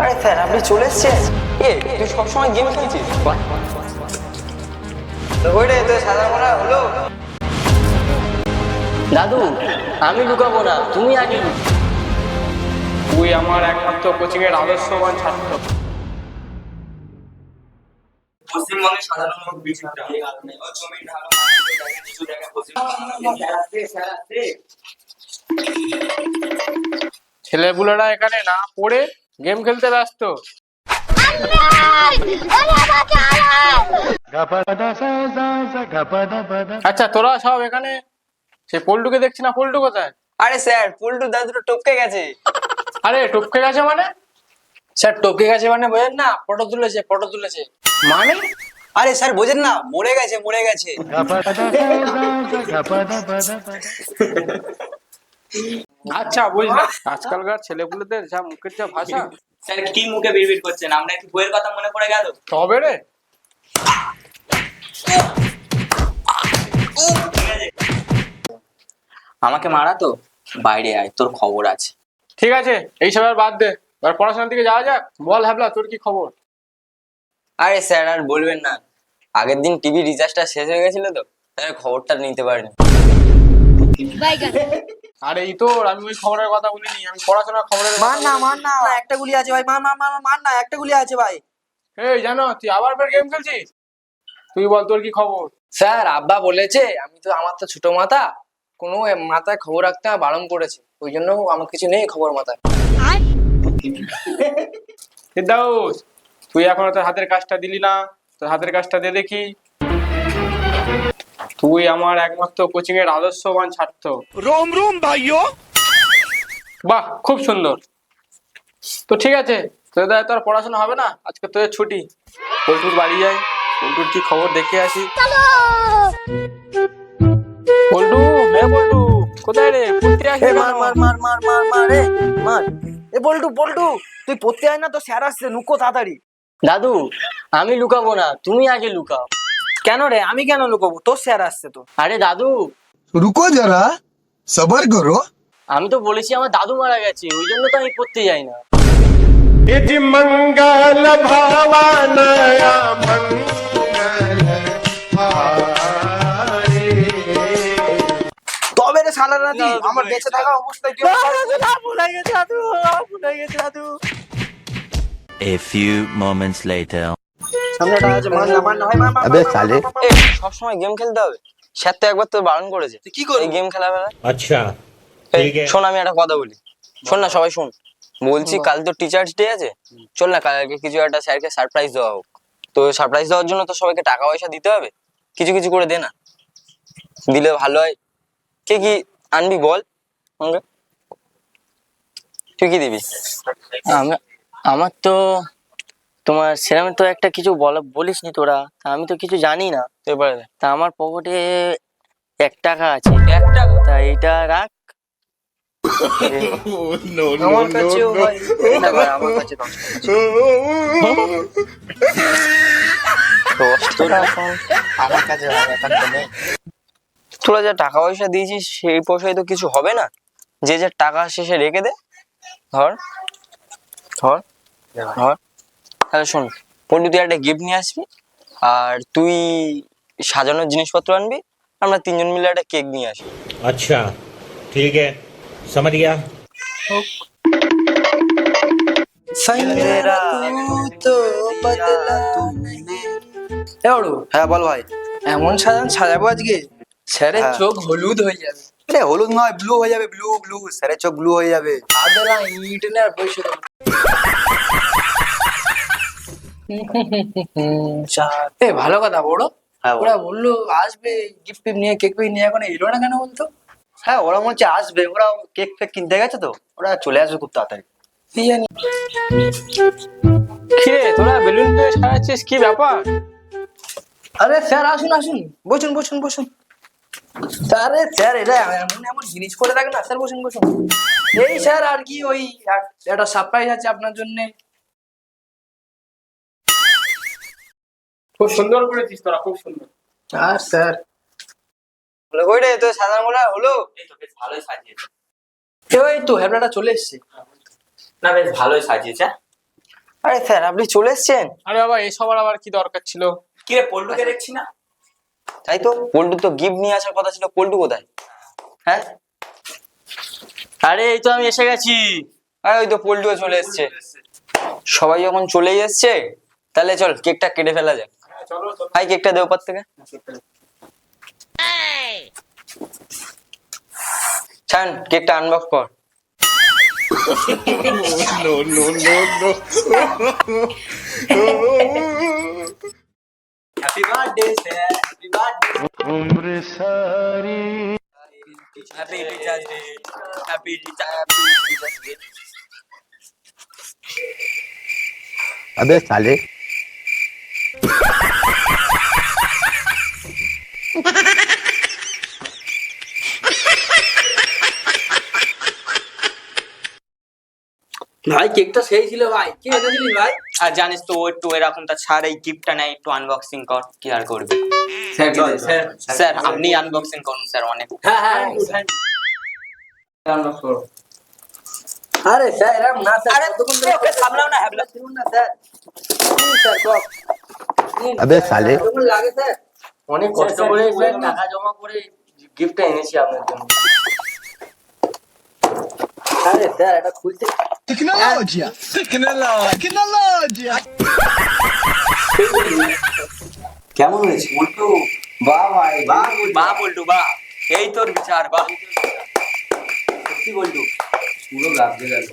আরে স্যার আপনি চলে এসছেন? তুই সবসময় গেম খেলছিস? ওই রে তোর সাদা মোড়া হলো। দাদু আমি লুকাবো না, তুমি আগে লুকাও। তুই আমার একমাত্র কোচিং এর আদর্শবান ছাত্র। পশ্চিমবঙ্গের সাধারণ লোক বিচিত্র ছেলেগুলোরা এখানে না পড়ে গেম খেলতে ব্যস্ত। আচ্ছা তোরা সব এখানে সে পল্টুকে দেখছি না, পল্টু কোথায়? আরে স্যার পল্টু দাদুটা টপকে গেছে। আরে টপকে গেছে মানে? স্যার টপকে গেছে মানে বোঝেন না, ফটো তুলেছে। মানে আরে স্যার বোঝেন না, মরে গেছে। আচ্ছা বুঝলাম, আজকালকার ছেলেগুলোদের যা মুখের যা ভাষা। স্যার কি মুখে বিড়বিড় করছেন? আমরা কি বইয়ের কথা মনে পড়ে গেল? তবে রে আমাকে মারা তো, বাইরে আয়, তোর খবর আছে। ঠিক আছে, এইসব আর বাদ দে, এবার পড়াশোনার দিকে যাওয়া যাক। বল হ্যাবলা, তোর কি খবর? আরে স্যার আর বলবেন না, আগের দিন টিভি রিচার্জটা শেষ হয়ে গেছিল তো, তাই খবরটা নিতে পারিনি। আরে এই তোর, আমি ওই খবরের কথা বলিনি, আমি পড়াশোনার খবরের কথা মার না একটা গুলি আছে ভাই, মার না একটা গুলি আছে ভাই। এই জানো তুই আবার ফের গেম খেলছিস? তুই বল তোর কি খবর? স্যার আব্বা বলেছে, আমার তো ছোট মাথা, কোনো মাথায় খবর রাখতে বারণ করেছে, ওই জন্য আমার কিছু নেই খবর মাথায়। ফিরদাউস, তুই এখনো তোর হাতের কাজটা দিলি না, তোর হাতের কাজটা দে দেখি। তুই আমার একমাত্র কোচিং এর আদর্শবান ছাত্র। रोम रोम भाइयों। বাহ খুব সুন্দর। তো ঠিক আছে, তোদের দ্বারা তো আর পড়াশোনা হবে না, আজকে তোদের ছুটি। পল্টুর বাড়ি যাই, পল্টুর কি খবর দেখে আসি। পল্টু, পল্টু কোথায় রে? পড়তে আসবি না? এ বল্টু তুই পড়তে আয় না, তো স্যার আসছে, নুকো তাড়াতাড়ি। দাদু আমি লুকাবো না, তুমি আগে লুকাও। কেন রে? আমি কেন লুকাবো? তোর স্যার আসছে তো। আরে দাদু रुको जरा सबर करो। আমি তো বলেছি আমার দাদু মারা গেছে, ওই জন্য তো আমি পড়তে যাই না। ইতি মঙ্গল ভাবানয়া মঙ্গল তবে রে সালা রাতি আমার বেঁচে থাকা অবস্থায় তুই A few moments later. সামনেটা আছে, মার না ভাই, মার। अबे साले। সবসময় গেম খেলতে হবে? স্যার তো একবার তো বারণ করেছে। তুই কি করবি? এই গেম খেলা বেলা। अच्छा এই, শোন আমি একটা কথা বলি, শোন না সবাই শোন। বলছি কাল তো টিচার্স ডে আছে, চল না কালকে কিছু একটা স্যারকে সারপ্রাইজ দেওয়া হোক। তো সারপ্রাইজ দেওয়ার জন্য তো সবাইকে টাকা পয়সা দিতে হবে, কিছু কিছু করে দে না, দিলে ভালো হয়। কে কি আনবি বল আমাকে? তুই কি দিবি? আমার তো তোমার সেরকম তো একটা কিছু বলিস নি তোরা, তা আমি তো কিছু জানি না। এবারে দে। তা আমার পকেটে 1 টাকা আছে, 1 টাকা? তা এইটা রাখ। আমার কাছেও ভাই। না ভাই, আমার কাছে 10 টাকা আছে। আমার কাছে তোরা যা টাকা পয়সা দিয়েছিস সেই পয়সায় তো কিছু হবে না, যে যে টাকা শেষে রেখে দে। ধর ধর ধর। তাহলে শোন, পল্টু তুই একটা গিফট নিয়ে আসবি, আর তুই সাজানোর জিনিসপত্র আনবি, আমরা 3 জন মিলে একটা কেক নিয়ে আসবি। अच्छा ठीक है समझ गया। হ্যাঁ বল ভাই। এমন সাজাবো আজকে স্যারের হ্যাঁ। চোখ হলুদ হয়ে যাবে। আরে হলুদ নয়, ব্লু হয়ে যাবে, ব্লু স্যারের চোখ ব্লু হয়ে যাবে। আদরা ইট না বসে ভালো কথা বড়। হ্যাঁ বল। ওরা বললো আসবে গিফট নিয়ে, কেক নিয়ে, এখন এলো না কেন বলতো? হ্যাঁ ওরা মনে হচ্ছে আসবে, ওরা কেক ফেক কিনতে গেছে তো, ওরা চলে আসবে খুব তাড়াতাড়ি। কি জানি। কিরে তোরা বেলুন দিয়ে সাজাচ্ছিস, কি ব্যাপার? আরে স্যার আসুন বসুন। আরে স্যার এটা এমন জিনিস করে থাকে না, স্যার বসুন। এই স্যার আর কি, ওই একটা সারপ্রাইজ আছে আপনার জন্য। খুব সুন্দর করেছিস তোরা, খুব সুন্দর। আর স্যার ওই রে তোর সাদা মোড়া হলো? এই তো বেশ ভালোই সাজিয়েছে। ওই তো হ্যাবলাটা চলে এসছে। না বেশ ভালোই সাজিয়েছে। আরে স্যার আপনি চলে এসেছেন? আরে বাবা এসব আবার কি দরকার ছিল? কি রে পল্টুকে দেখছি না? তাই তো, পল্টু তো গিফট নিয়ে আসার কথা ছিল, পল্টু কোথায়? হ্যাঁ আরে এই তো আমি এসে গেছি। আরে ওই তো পল্টুও চলে এসেছে। সবাই যখন চলেই এসছে তাহলে চল কেকটা কেটে ফেলা যাক। ভাই কেকটা দে ওপর থেকে। ছান কেকটা আনবক্স কর। Happy birthday sir, happy birthday. Happy teachers day, happy teachers day. अबे साले ভাই কেকটা সেই ছিল ভাই, কি এনেছিলি ভাই? আর জানিস তো ও একটু এরকম তা ছাড়, এই গিফটটা নাই, একটু আনবক্সিং কর। কি আর করবে স্যার, আপনি আনবক্সিং করুন স্যার। অনেক হ্যাঁ হ্যাঁ আনবক্স করো। আরে স্যার এরকম না স্যার, আরে কতক্ষণ ধরে ওকে সামলাও না, হ্যাবলা। শুনুন না স্যার, স্যার কপ अबे साले কতক্ষণ লাগে স্যার? অনেক কষ্ট করে টাকা জমা করে গিফটটা এনেছি আপনার জন্য। আরে স্যার এটা খুলতে टेक्नोलॉजी टेक्नोलॉजी কেমন হয়েছে পল্টু? বাহ ভাই বাহ, বাহ বল্টু বাহ, এই তোর বিচার বাহ। সত্যি পল্টু পুরো গাবতে গেল।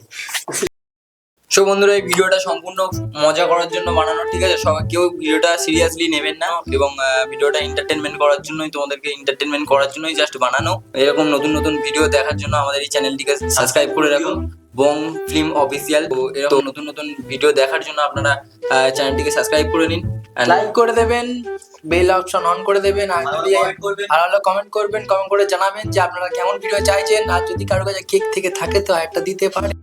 সো বন্ধুরা এই ভিডিওটা সম্পূর্ণ মজা করার জন্য বানানো, ঠিক আছে? সবাই কেউ ভিডিওটা সিরিয়াসলি নেবেন না, এবং ভিডিওটা এন্টারটেনমেন্ট করার জন্যই, তোমাদেরকে এন্টারটেনমেন্ট করার জন্যই জাস্ট বানানো। এরকম নতুন নতুন ভিডিও দেখার জন্য আমাদের এই চ্যানেলটিকে সাবস্ক্রাইব করে রাখুন, বং ফিল্ম অফিসিয়াল। তো এরকম নতুন নতুন ভিডিও দেখার জন্য আপনারা চ্যানেলটিকে সাবস্ক্রাইব করে নিন, লাইক করে দেবেন, বেল অপশন অন করে দেবেন, আর যদি ভালো কমেন্ট করবেন, কমেন্ট করে জানাবেন যে আপনারা কেমন ভিডিও চাইছেন, আর যদি কারো কাছে কেক থেকে থাকে তো একটা দিতে পারেন।